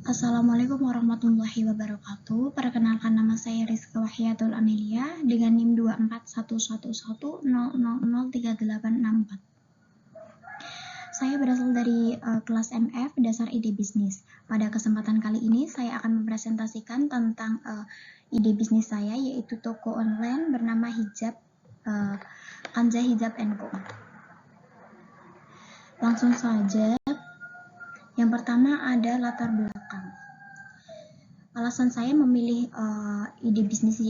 Assalamualaikum warahmatullahi wabarakatuh. Perkenalkan, nama saya Rizka Wahyatul Amelia dengan NIM 2411100003864. Saya berasal dari kelas MF Dasar Ide Bisnis. Pada kesempatan kali ini saya akan mempresentasikan tentang ide bisnis saya, yaitu toko online bernama Hijab, Kanza Hijab & Co. Langsung saja. Yang pertama ada latar belakang. Alasan saya memilih ide bisnis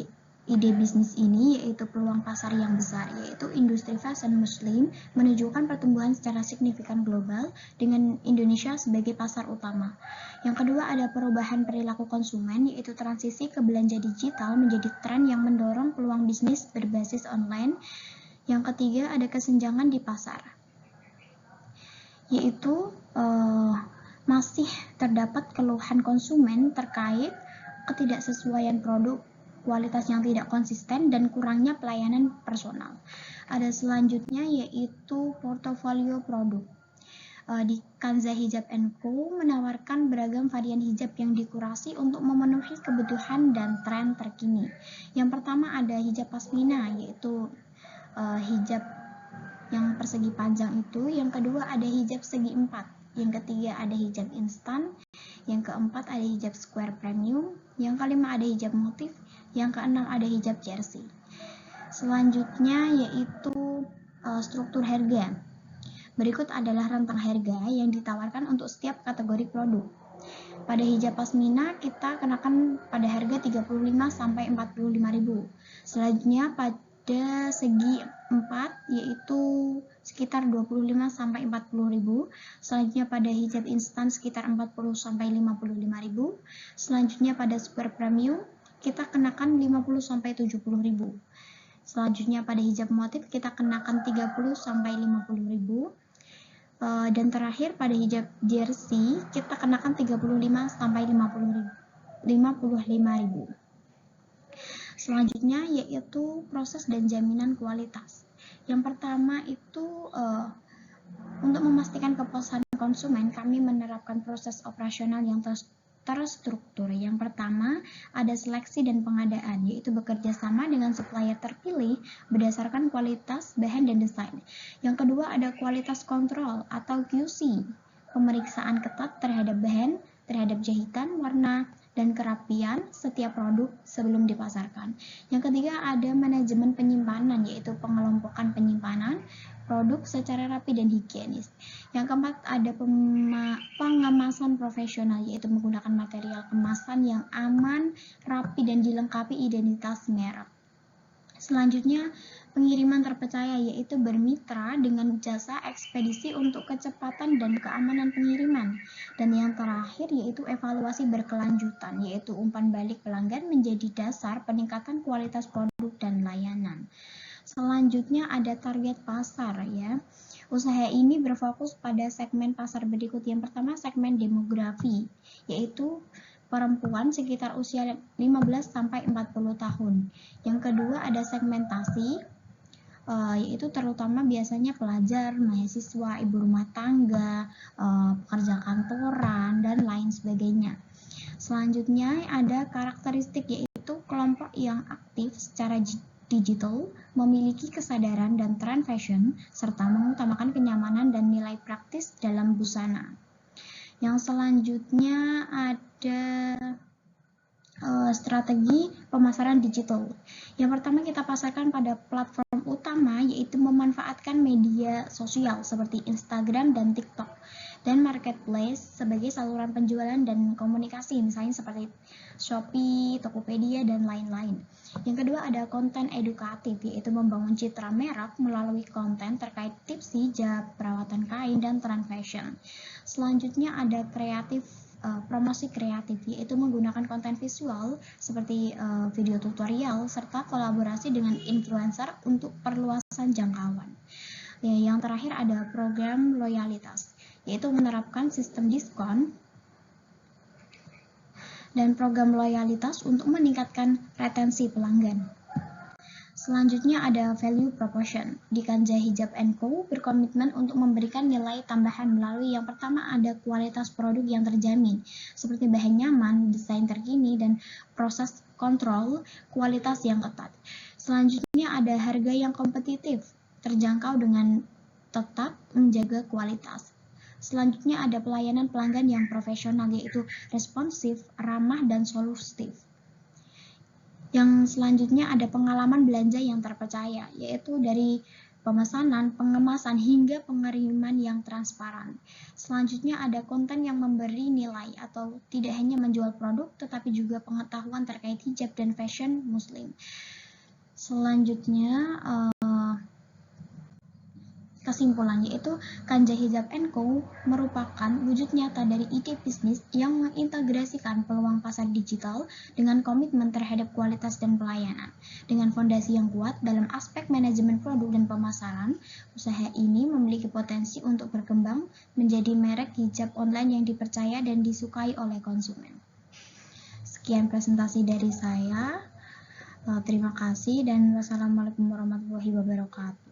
ini yaitu peluang pasar yang besar, yaitu industri fashion muslim menunjukkan pertumbuhan secara signifikan global dengan Indonesia sebagai pasar utama. Yang kedua ada perubahan perilaku konsumen, yaitu transisi ke belanja digital menjadi tren yang mendorong peluang bisnis berbasis online. Yang ketiga ada kesenjangan di pasar, yaitu masih terdapat keluhan konsumen terkait ketidaksesuaian produk, kualitas yang tidak konsisten, dan kurangnya pelayanan personal. Ada selanjutnya yaitu portofolio produk. Di Kanza Hijab & Co menawarkan beragam varian hijab yang dikurasi untuk memenuhi kebutuhan dan tren terkini. Yang pertama ada hijab pasmina, yaitu hijab yang persegi panjang itu. Yang kedua ada hijab segi empat. Yang ketiga ada hijab instan. Yang keempat ada hijab square premium. Yang kelima ada hijab motif. Yang keenam ada hijab jersey. Selanjutnya yaitu struktur harga. Berikut adalah rentang harga yang ditawarkan untuk setiap kategori produk. Pada hijab pasmina kita kenakan pada harga 35-45.000. Selanjutnya pada segi 4 yaitu sekitar 25-40.000. Selanjutnya pada hijab instan sekitar 40-55.000. Selanjutnya pada super premium kita kenakan 50-70.000. Selanjutnya pada hijab motif kita kenakan 30-50.000. Dan terakhir pada hijab jersey kita kenakan 35-55.000. Selanjutnya yaitu proses dan jaminan kualitas. Yang pertama itu untuk memastikan kepuasan konsumen, kami menerapkan proses operasional yang terstruktur. Yang pertama ada seleksi dan pengadaan, yaitu bekerja sama dengan supplier terpilih berdasarkan kualitas bahan dan desain. Yang kedua ada kualitas kontrol atau QC, pemeriksaan ketat terhadap bahan, terhadap jahitan, warna, dan kerapian setiap produk sebelum dipasarkan. Yang ketiga ada manajemen penyimpanan, yaitu pengelompokan penyimpanan produk secara rapi dan higienis. Yang keempat ada pengemasan profesional, yaitu menggunakan material kemasan yang aman, rapi, dan dilengkapi identitas merek. Selanjutnya pengiriman terpercaya, yaitu bermitra dengan jasa ekspedisi untuk kecepatan dan keamanan pengiriman. Dan yang terakhir yaitu evaluasi berkelanjutan, yaitu umpan balik pelanggan menjadi dasar peningkatan kualitas produk dan layanan. Selanjutnya ada target pasar ya. Usaha ini berfokus pada segmen pasar berikut. Yang pertama segmen demografi, yaitu perempuan sekitar usia 15-40 tahun. Yang kedua ada segmentasi, yaitu terutama biasanya pelajar, mahasiswa, ibu rumah tangga, pekerja kantoran, dan lain sebagainya. Selanjutnya ada karakteristik, yaitu kelompok yang aktif secara digital, memiliki kesadaran dan tren fashion, serta mengutamakan kenyamanan dan nilai praktis dalam busana. Yang selanjutnya ada strategi pemasaran digital. Yang pertama kita pasarkan pada platform utama, yaitu memanfaatkan media sosial seperti Instagram dan TikTok, dan marketplace sebagai saluran penjualan dan komunikasi, misalnya seperti Shopee, Tokopedia, dan lain-lain. Yang kedua ada konten edukatif, yaitu membangun citra merek melalui konten terkait tips hijab, perawatan kain, dan tren fashion. Selanjutnya ada promosi kreatif, yaitu menggunakan konten visual seperti video tutorial serta kolaborasi dengan influencer untuk perluasan jangkauan. Yang terakhir ada program loyalitas, yaitu menerapkan sistem diskon dan program loyalitas untuk meningkatkan retensi pelanggan. Selanjutnya ada value proposition. Di Kanja Hijab & Co berkomitmen untuk memberikan nilai tambahan melalui yang pertama ada kualitas produk yang terjamin, seperti bahan nyaman, desain terkini, dan proses kontrol kualitas yang ketat. Selanjutnya ada harga yang kompetitif, terjangkau dengan tetap menjaga kualitas. Selanjutnya ada pelayanan pelanggan yang profesional, yaitu responsif, ramah, dan solutif. Yang selanjutnya ada pengalaman belanja yang terpercaya, yaitu dari pemesanan, pengemasan, hingga pengiriman yang transparan. Selanjutnya ada konten yang memberi nilai atau tidak hanya menjual produk, tetapi juga pengetahuan terkait hijab dan fashion muslim. Selanjutnya kesimpulan, yaitu Kanja Hijab & Co merupakan wujud nyata dari ide bisnis yang mengintegrasikan peluang pasar digital dengan komitmen terhadap kualitas dan pelayanan. Dengan fondasi yang kuat dalam aspek manajemen produk dan pemasaran, usaha ini memiliki potensi untuk berkembang menjadi merek hijab online yang dipercaya dan disukai oleh konsumen. Sekian presentasi dari saya. Terima kasih dan wassalamualaikum warahmatullahi wabarakatuh.